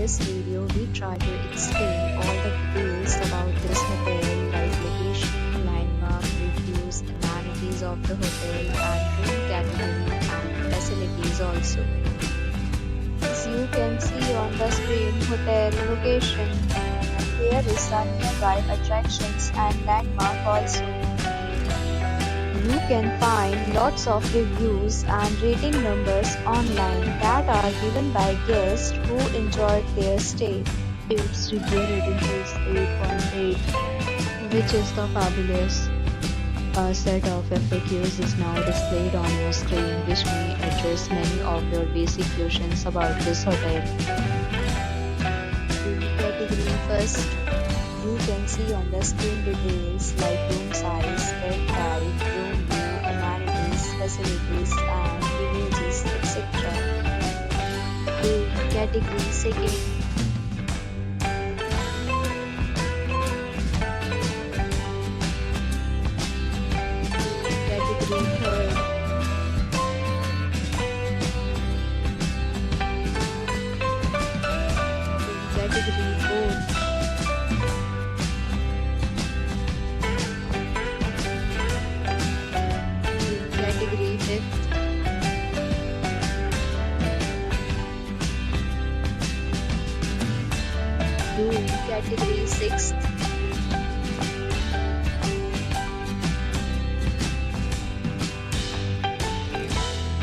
this video, we try to explain all the details about this hotel, like location, landmark, reviews, amenities of the hotel, and room category and facilities also. As you can see on the screen, hotel location. There is some nearby attractions and landmark also. You can find lots of reviews and rating numbers online that are given by guests who enjoyed their stay. Its review rating is 8.8, which is the fabulous. A set of FAQs is now displayed on your screen, which may address many of your basic questions about this hotel. Category first. You can see on the screen details like room size, bed type, room view, amenities, facilities, and reviews, etc. Category second. Category third. Category fourth. Category fifth. Room category sixth.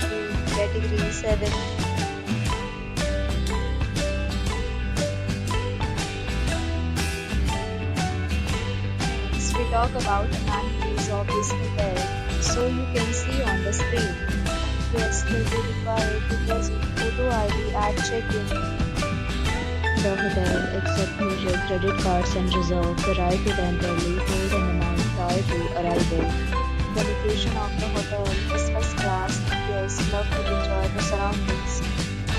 Room category seventh. Next, we talk about amenities of this hotel. So you can see on the screen. Guests will be required to present photo ID at check-in. The hotel accepts major credit cards and reserves the right to temporarily hold an amount prior to arrival. The location of the hotel is first class and guests love to enjoy the surroundings.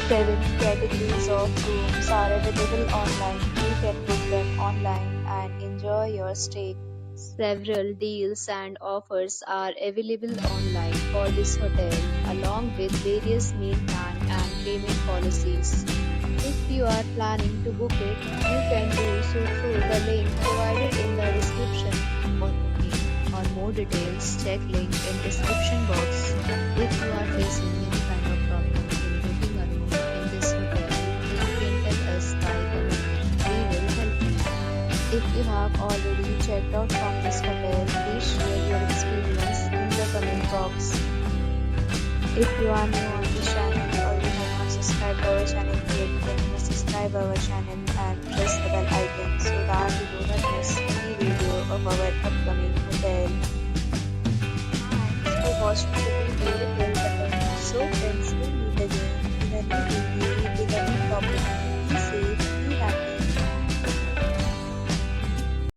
7 categories of rooms are available online. You can book them online and enjoy your stay. Several deals and offers are available online for this hotel, along with various meal plan and payment policies. If you are planning to book it, you can do so through the link provided in the description. For booking or more details, check link in description box. If you are facing any kind of problem in booking a room in this hotel, you can tell us by commenting. We will help you. If you have already checked out from this hotel, please share your experience in the comment box. If you are new on this channel or you have not subscribed our channel yet, then please subscribe our channel and press the bell icon so that you do not miss any video of our upcoming hotel. Thanks for watching the video.